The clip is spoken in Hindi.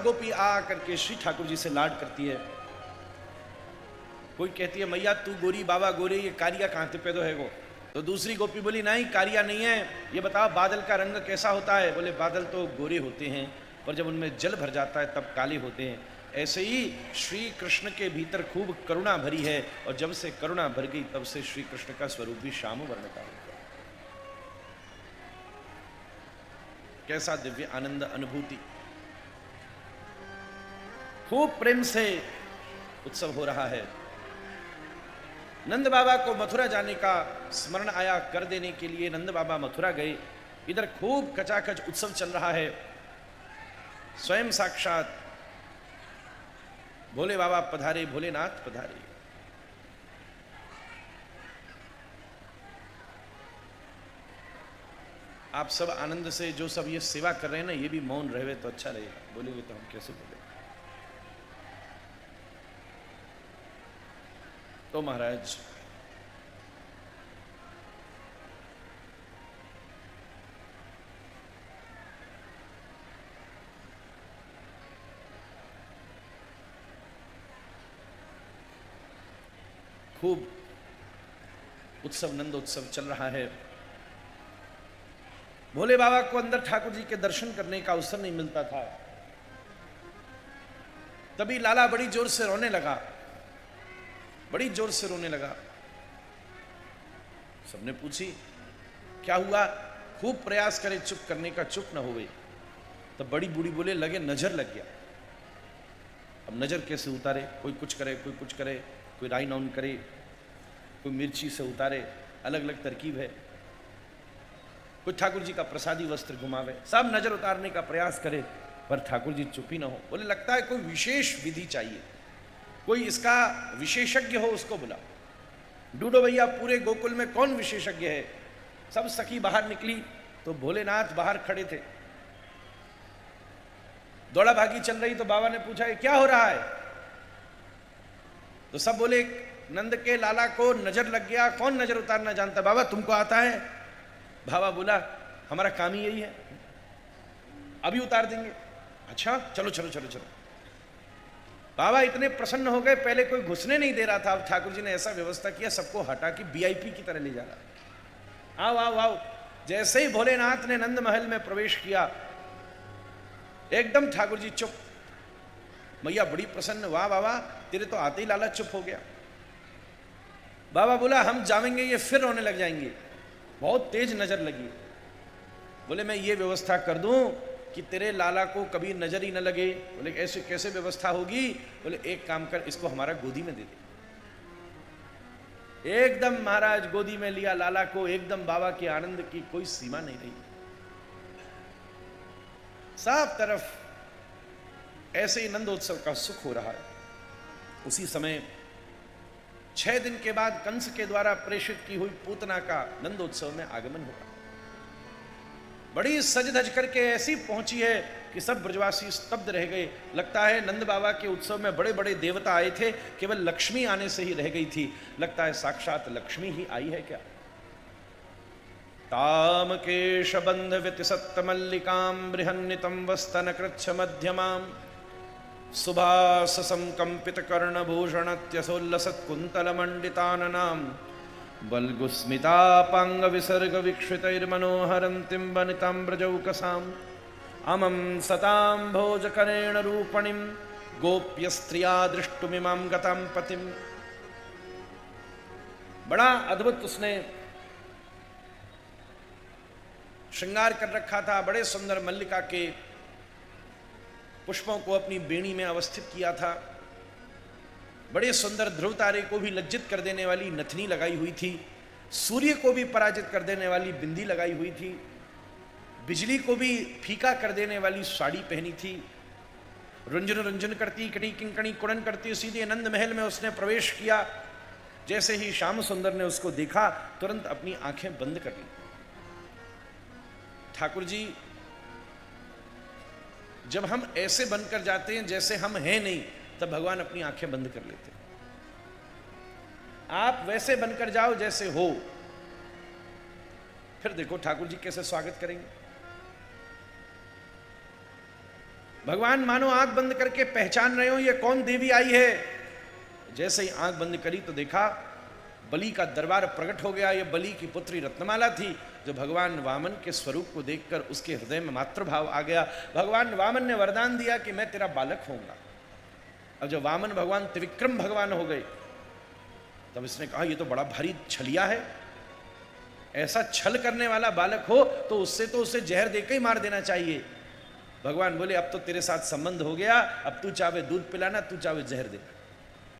गोपी आ करके श्री ठाकुर जी से लाड करती है। कोई कहती है मैया तू गोरी बाबा गोरे, ये कारिया कहाँ पे पैदा है गो। तो दूसरी गोपी बोली नहीं कारिया नहीं है, ये बताओ बादल का रंग कैसा होता है। बोले बादल तो गोरे होते हैं पर जब उनमें जल भर जाता है तब काले होते हैं। ऐसे ही श्री कृष्ण के भीतर खूब करुणा भरी है और जब से करुणा भर गई तब से श्री कृष्ण का स्वरूप भी श्याम वर्ण का हो गया। कैसा दिव्य आनंद अनुभूति। खूब प्रेम से उत्सव हो रहा है। नंद बाबा को मथुरा जाने का स्मरण आया कर देने के लिए नंद बाबा मथुरा गए। इधर खूब कचाकच उत्सव चल रहा है। स्वयं साक्षात भोले बाबा पधारे, भोलेनाथ पधारे। आप सब आनंद से जो सब ये सेवा कर रहे हैं ना, ये भी मौन रहे तो अच्छा रहेगा। बोलेंगे तो हम कैसे बोले। तो महाराज खूब उत्सव नंद उत्सव चल रहा है। भोले बाबा को अंदर ठाकुर जी के दर्शन करने का अवसर नहीं मिलता था। तभी लाला बड़ी जोर से रोने लगा, बड़ी जोर से रोने लगा। सबने पूछी क्या हुआ। खूब प्रयास करे चुप करने का, चुप न हुए। तब बड़ी बूढ़ी बोले लगे नजर लग गया। अब नजर कैसे उतारे। कोई कुछ करे, कोई कुछ करे, कोई राई नाउन करे, कोई मिर्ची से उतारे, अलग अलग तरकीब है। कोई ठाकुर जी का प्रसादी वस्त्र घुमावे, सब नजर उतारने का प्रयास करे पर ठाकुर जी चुप ही ना हो। बोले लगता है कोई विशेष विधि चाहिए, कोई इसका विशेषज्ञ हो उसको बुला। ढूंढो भैया पूरे गोकुल में कौन विशेषज्ञ है। सब सखी बाहर निकली तो भोलेनाथ बाहर खड़े थे। दौड़ा भागी चल रही तो बाबा ने पूछा ये क्या हो रहा है। तो सब बोले नंद के लाला को नजर लग गया, कौन नजर उतारना जानता। बाबा तुमको आता है। बाबा बोला हमारा काम ही यही है, अभी उतार देंगे। अच्छा चलो चलो चलो चलो। बाबा इतने प्रसन्न हो गए, पहले कोई घुसने नहीं दे रहा था। अब ठाकुर जी ने ऐसा व्यवस्था किया सबको हटा के वीआईपी की तरह ले जा रहा। आओ आओ आओ। जैसे ही भोलेनाथ ने नंद महल में प्रवेश किया एकदम ठाकुर जी चुप। मैया बड़ी प्रसन्न, वाह बाबा तेरे तो आते ही लाला चुप हो गया। बाबा बोला हम जाएंगे ये फिर रोने लग जाएंगे, बहुत तेज नजर लगी। बोले मैं ये व्यवस्था कर दूं कि तेरे लाला को कभी नजर ही न लगे। बोले ऐसे कैसे व्यवस्था होगी। बोले एक काम कर इसको हमारा गोदी में दे दे। एकदम महाराज गोदी में लिया लाला को। एकदम बाबा के आनंद की कोई सीमा नहीं रही। सब तरफ ऐसे ही नंदोत्सव का सुख हो रहा है। उसी समय 6 दिन के बाद कंस के द्वारा प्रेषित की हुई पूतना का नंदोत्सव में आगमन होगा। बड़ी सज धज करके ऐसी पहुंची है कि सब ब्रजवासी स्तब्ध रह गए। लगता है नंद बाबा के उत्सव में बड़े बड़े देवता आए थे, केवल लक्ष्मी आने से ही रह गई थी। लगता है साक्षात लक्ष्मी ही आई है क्या। ताम केश बंध व्यतिसत्त मल्लिकां बृहन्नितं वस्तन कृच्छ मध्यमां सुभास संकंपित कर्णभूषणत्यसोल्लसत्कुंतल मंडिताननां बल्गुस्मितापांग विसर्ग वीक्षितैर्मनोहरन्तीं वनितां ब्रजौकसाम् अमं सतां भोजकरेण रूपणीं गोप्य स्त्रिया दृष्टुमिमां गतां पतिं। बड़ा अद्भुत उसने श्रृंगार कर रखा था। बड़े सुंदर मल्लिका के पुष्पों को अपनी बेणी में अवस्थित किया था। बड़े सुंदर ध्रुव तारे को भी लज्जित कर देने वाली नथनी लगाई हुई थी। सूर्य को भी पराजित कर देने वाली बिंदी लगाई हुई थी। बिजली को भी फीका कर देने वाली साड़ी पहनी थी। रुंझुन रुंझुन करती कटी किंकणी कुड़न करती सीधे नंद महल में उसने प्रवेश किया। जैसे ही श्याम सुंदर ने उसको देखा तुरंत अपनी आंखें बंद कर ली। ठाकुर जी जब हम ऐसे बनकर जाते हैं जैसे हम हैं नहीं, तब भगवान अपनी आंखें बंद कर लेते हैं। आप वैसे बनकर जाओ जैसे हो, फिर देखो ठाकुर जी कैसे स्वागत करेंगे। भगवान मानो आंख बंद करके पहचान रहे हो ये कौन देवी आई है। जैसे ही आंख बंद करी तो देखा बलि का दरबार प्रकट हो गया। ये बलि की पुत्री रत्नमाला थी, जो भगवान वामन के स्वरूप को देखकर उसके हृदय में मातृभाव आ गया। भगवान वामन ने वरदान दिया कि मैं तेरा बालक होऊंगा। अब जब वामन भगवान त्रिविक्रम भगवान हो गए, तब इसने कहा ये तो बड़ा भारी छलिया है, ऐसा छल करने वाला बालक हो तो उसे जहर देकर ही मार देना चाहिए। भगवान बोले अब तो तेरे साथ संबंध हो गया, अब तू चाहे दूध पिलाना, तू चाहे जहर देना।